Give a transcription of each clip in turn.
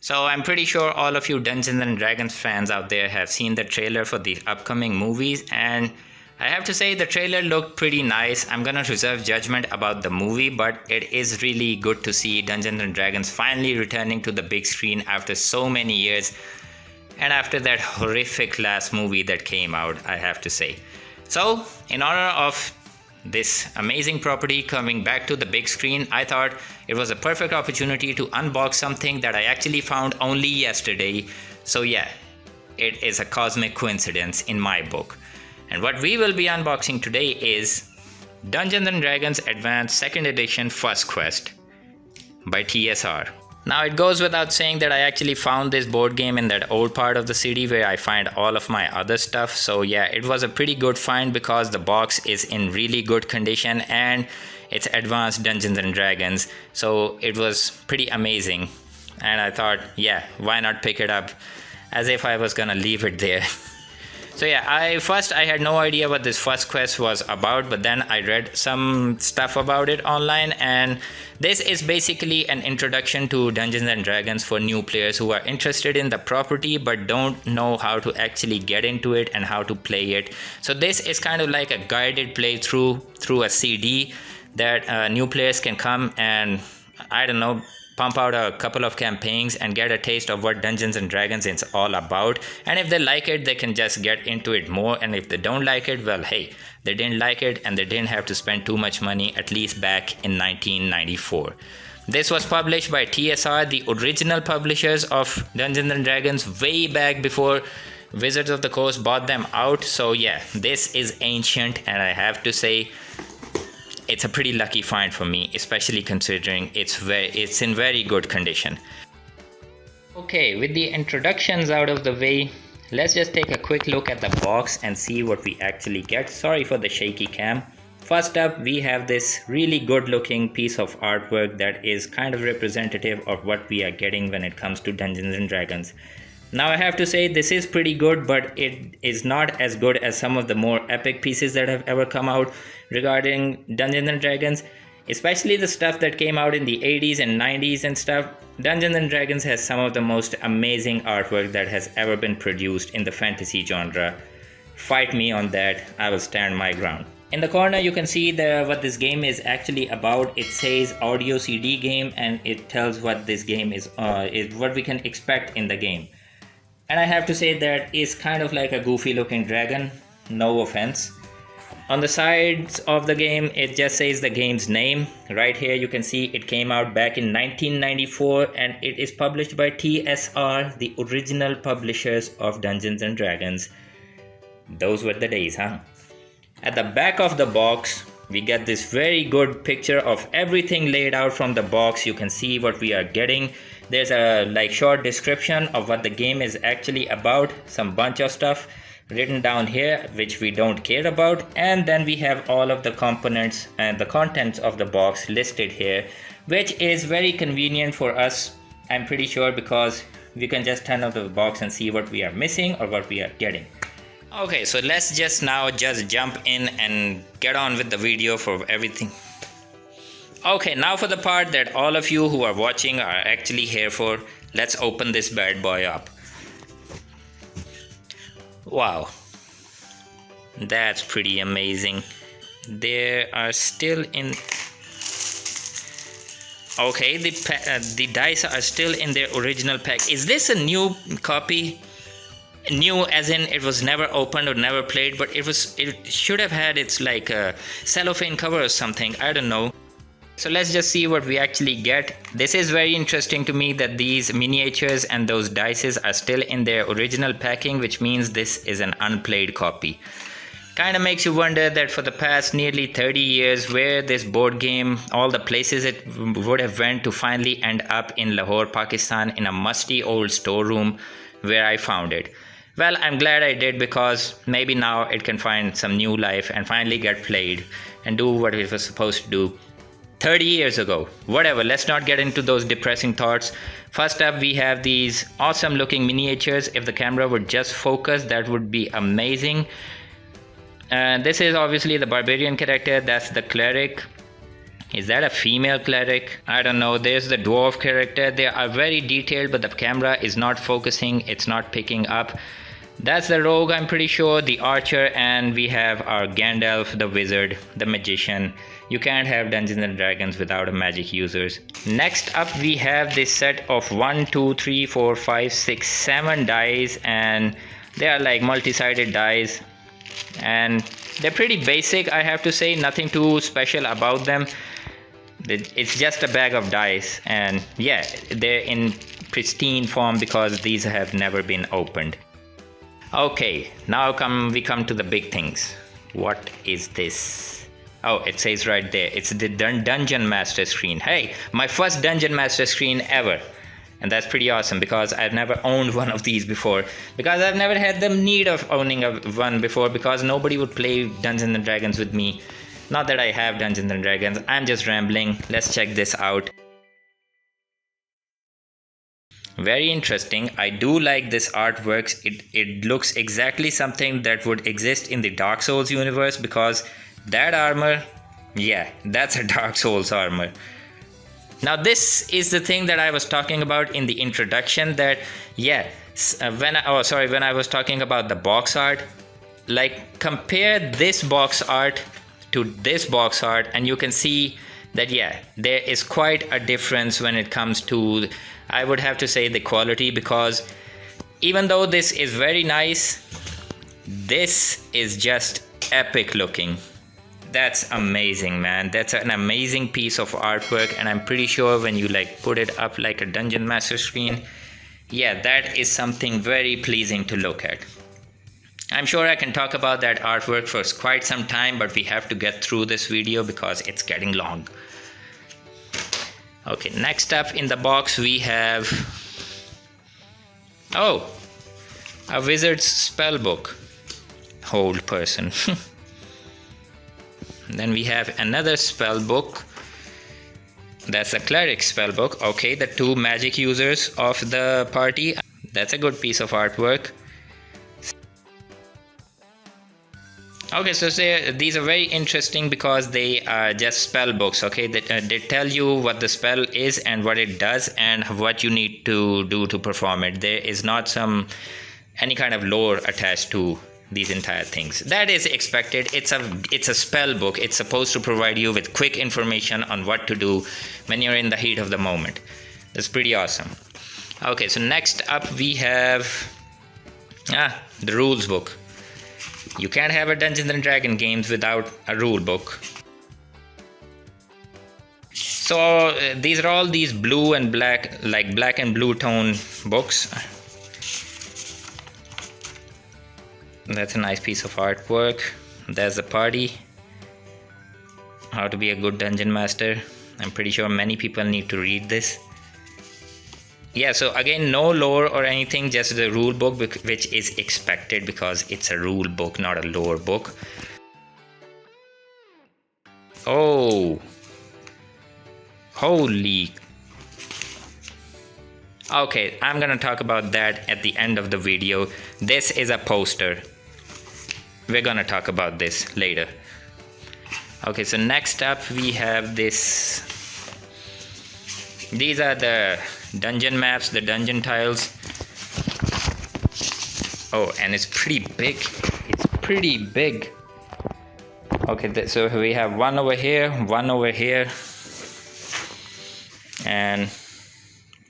So I'm pretty sure all of you Dungeons and Dragons fans out there have seen the trailer for the upcoming movies, and I have to say the trailer looked pretty nice. I'm gonna reserve judgment about the movie, but it is really good to see Dungeons and Dragons finally returning to the big screen after so many years, and after that horrific last movie that came out, I have to say. So in honor of this amazing property coming back to the big screen, I thought it was a perfect opportunity to unbox something that I actually found only yesterday. So yeah, it is a cosmic coincidence in my book. And what we will be unboxing today is Dungeons and Dragons Advanced 2nd Edition First Quest by TSR. Now it goes without saying that I actually found this board game in that old part of the city where I find all of my other stuff. So yeah, it was a pretty good find because the box is in really good condition and it's advanced Dungeons and Dragons. So it was pretty amazing. And I thought, yeah, why not pick it up as if I was gonna leave it there. So yeah, I had no idea what this First Quest was about, but then I read some stuff about it online, and this is basically an introduction to Dungeons and Dragons for new players who are interested in the property but don't know how to actually get into it and how to play it. So this is kind of like a guided playthrough through a CD that new players can come and, I don't know, pump out a couple of campaigns and get a taste of what Dungeons and Dragons is all about. And if they like it, they can just get into it more. And if they don't like it, well, hey, they didn't like it and they didn't have to spend too much money, at least back in 1994. This was published by TSR, the original publishers of Dungeons and Dragons, way back before Wizards of the Coast bought them out. So yeah, this is ancient, and I have to say, it's a pretty lucky find for me, especially considering it's in very good condition. Okay, with the introductions out of the way, let's just take a quick look at the box and see what we actually get. Sorry for the shaky cam. First up, we have this really good looking piece of artwork that is kind of representative of what we are getting when it comes to Dungeons and Dragons. Now I have to say this is pretty good, but it is not as good as some of the more epic pieces that have ever come out regarding Dungeons and Dragons, especially the stuff that came out in the 80s and 90s and stuff. Dungeons and Dragons has some of the most amazing artwork that has ever been produced in the fantasy genre. Fight me on that, I will stand my ground. In the corner you can see what this game is actually about. It says audio CD game, and it tells what this game is what we can expect in the game. And I have to say that is kind of like a goofy looking dragon, no offense. On the sides of the game, it just says the game's name. Right here you can see it came out back in 1994 and it is published by TSR, the original publishers of Dungeons and Dragons. Those were the days, huh? At the back of the box, we get this very good picture of everything laid out from the box. You can see what we are getting. There's a short description of what the game is actually about, some bunch of stuff written down here which we don't care about, and then we have all of the components and the contents of the box listed here, which is very convenient for us, I'm pretty sure, because we can just turn out the box and see what we are missing or what we are getting. Okay, so let's just jump in and get on with the video for everything. Okay, now for the part that all of you who are watching are actually here for. Let's open this bad boy up. Wow, that's pretty amazing. There are still in... Okay, the dice are still in their original pack. Is this a new copy? New as in it was never opened or never played, but it should have had its a cellophane cover or something, I don't know. So let's just see what we actually get. This is very interesting to me that these miniatures and those dices are still in their original packing, which means this is an unplayed copy. Kind of makes you wonder that for the past nearly 30 years, where this board game, all the places it would have went to finally end up in Lahore, Pakistan, in a musty old storeroom where I found it. Well, I'm glad I did, because maybe now it can find some new life and finally get played and do what it was supposed to do 30 years ago. Whatever, let's not get into those depressing thoughts. First up, we have these awesome looking miniatures. If the camera would just focus, that would be amazing. This is obviously the barbarian character, that's the cleric. Is that a female cleric? I don't know. There's the dwarf character. They are very detailed, but the camera is not focusing. It's not picking up. That's the rogue, I'm pretty sure, the archer, and we have our Gandalf, the wizard, the magician. You can't have Dungeons and Dragons without a magic users. Next up, we have this set of 1, 2, 3, 4, 5, 6, 7 dice, and they are like multi-sided dice, and they're pretty basic, I have to say. Nothing too special about them. It's just a bag of dice, and yeah, they're in pristine form because these have never been opened. Okay, now we come to the big things. What is this? Oh, it says right there, it's the Dungeon Master screen. Hey, my first Dungeon Master screen ever. And that's pretty awesome because I've never owned one of these before. Because I've never had the need of owning one before, because nobody would play Dungeons and Dragons with me. Not that I have Dungeons and Dragons, I'm just rambling. Let's check this out. Very interesting. I do like this artwork. It looks exactly something that would exist in the Dark Souls universe, because that armor, yeah, that's a Dark Souls armor. Now this is the thing that I was talking about in the introduction, that yeah, when I was talking about the box art, like compare this box art to this box art and you can see that yeah, there is quite a difference when it comes to, I would have to say, the quality, because even though this is very nice, this is just epic looking. That's amazing, man. That's an amazing piece of artwork, and I'm pretty sure when you like put it up like a Dungeon Master screen, yeah, that is something very pleasing to look at. I'm sure I can talk about that artwork for quite some time, but we have to get through this video because it's getting long. Okay, next up in the box we have, oh, a wizard's spell book. Hold person. Then we have another spell book. That's a cleric spell book. Okay, the 2 magic users of the party. That's a good piece of artwork. Okay, so these are very interesting because they are just spell books. Okay, they tell you what the spell is and what it does and what you need to do to perform it. There is not any kind of lore attached to these entire things. That is expected. It's a spell book. It's supposed to provide you with quick information on what to do when you're in the heat of the moment. That's pretty awesome. Okay, so next up we have the rules book. You can't have a Dungeons and Dragons games without a rule book. So these are all these blue and black, like black and blue tone books. That's a nice piece of artwork. There's the party. How to be a good dungeon master. I'm pretty sure many people need to read this. Yeah, so again, no lore or anything, just the rule book, which is expected because it's a rule book, not a lore book. Oh, holy. Okay, I'm gonna talk about that at the end of the video. This is a poster. We're gonna talk about this later. Okay, so next up we have this. These are the dungeon maps, the dungeon tiles. Oh, and it's pretty big. It's pretty big. Okay, so we have one over here, and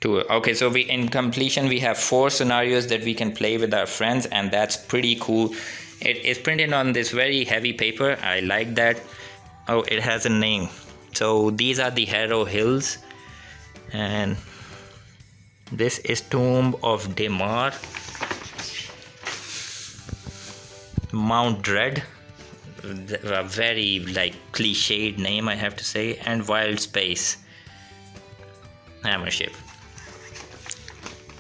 2. Okay, so in completion we have 4 scenarios that we can play with our friends, and that's pretty cool. It is printed on this very heavy paper. I like that. Oh, it has a name. So these are the Harrow Hills, and this is Tomb of Demar, Mount Dread, a very like cliched name, I have to say, and Wild Space Hammership.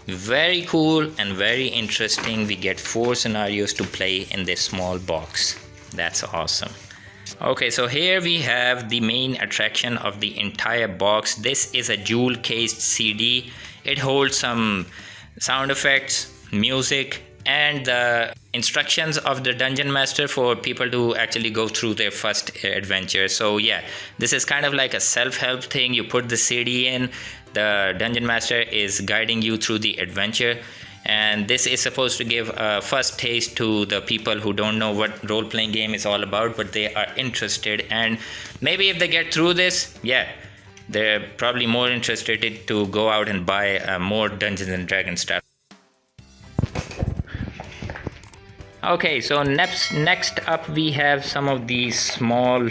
Very cool and very interesting. We get 4 scenarios to play in this small box. That's awesome. Okay, so here we have the main attraction of the entire box. This is a jewel cased CD. It holds some sound effects, music, and the instructions of the dungeon master for people to actually go through their first adventure. So yeah, this is kind of like a self-help thing. You put the CD in, the dungeon master is guiding you through the adventure, and this is supposed to give a first taste to the people who don't know what role-playing game is all about, but they are interested, and maybe if they get through this, yeah, they're probably more interested to go out and buy more Dungeons and Dragons stuff. Okay, so next up we have some of these small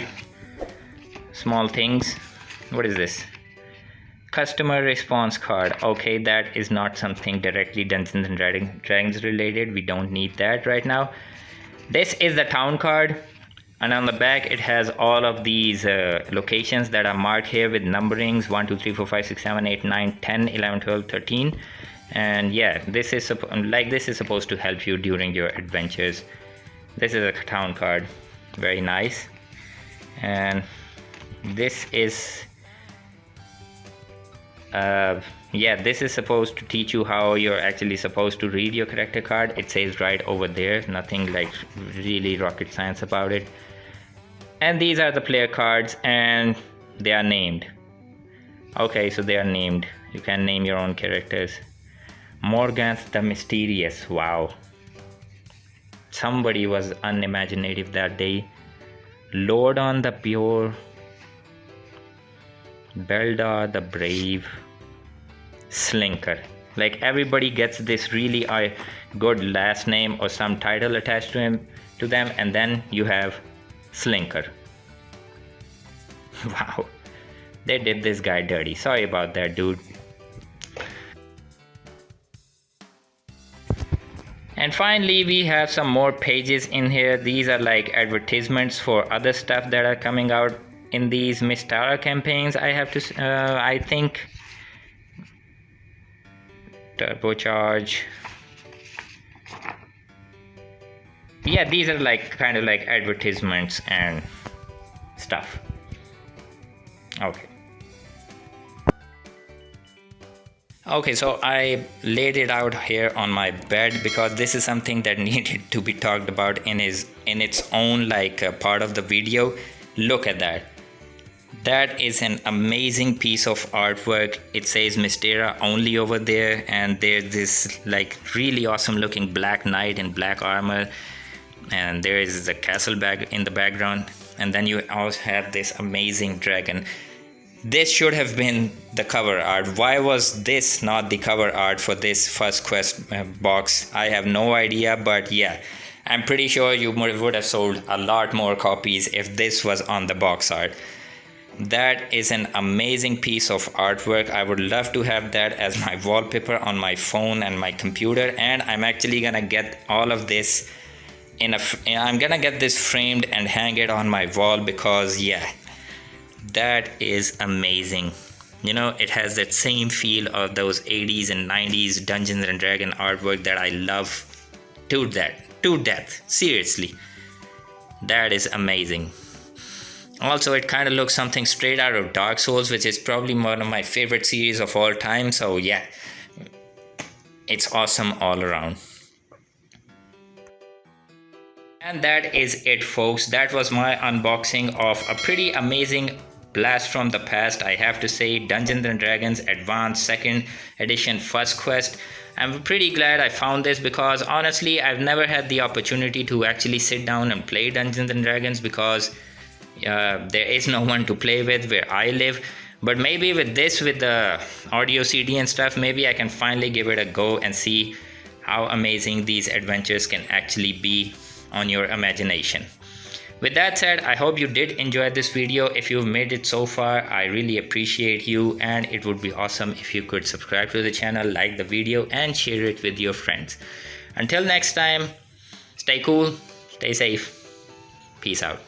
things. What is this? Customer response card. Okay, that is not something directly Dungeons and Dragons related. We don't need that right now. This is the town card, and on the back it has all of these locations that are marked here with numberings: 1 2 3 4 5 6 7 8 9 10 11 12 13. And yeah, this is supposed to help you during your adventures. This is a town card, very nice. And this is this is supposed to teach you how you're actually supposed to read your character card. It says right over there, nothing like really rocket science about it. And these are the player cards, and they are named. Okay, so they are named. You can name your own characters. Morganth the Mysterious. Wow, somebody was unimaginative that day. Lordon the Pure, Beldar the Brave, Slinker. Like, everybody gets this really good last name or some title attached to them, and then you have Slinker. Wow, they did this guy dirty. Sorry about that, dude. And finally, we have some more pages in here. These are like advertisements for other stuff that are coming out in these Mystara campaigns. I think Turbocharge. Yeah, these are like kind of like advertisements and stuff. Okay, so I laid it out here on my bed because this is something that needed to be talked about in its own part of the video. Look at that. That is an amazing piece of artwork. It says Mystara only over there, and there's this like really awesome looking black knight in black armor, and there is the castle bag in the background, and then you also have this amazing dragon. This should have been the cover art. Why was this not the cover art for this First Quest box? I have no idea, but yeah, I'm pretty sure you would have sold a lot more copies if this was on the box art. That is an amazing piece of artwork. I would love to have that as my wallpaper on my phone and my computer, and I'm actually gonna get all of this I'm gonna get this framed and hang it on my wall because yeah, that is amazing. You know, it has that same feel of those 80s and 90s Dungeons and Dragons artwork that I love to death. Seriously, that is amazing. Also, it kind of looks something straight out of Dark Souls, which is probably one of my favorite series of all time. So yeah, it's awesome all around. And that is it, folks. That was my unboxing of a pretty amazing blast from the past, I have to say. Dungeons and Dragons Advanced 2nd Edition First Quest. I'm pretty glad I found this because honestly I've never had the opportunity to actually sit down and play Dungeons and Dragons because there is no one to play with where I live. But maybe with this, with the audio CD and stuff, maybe I can finally give it a go and see how amazing these adventures can actually be on your imagination. With that said, I hope you did enjoy this video. If you've made it so far, I really appreciate you, and it would be awesome if you could subscribe to the channel, like the video, and share it with your friends. Until next time, stay cool, stay safe, peace out.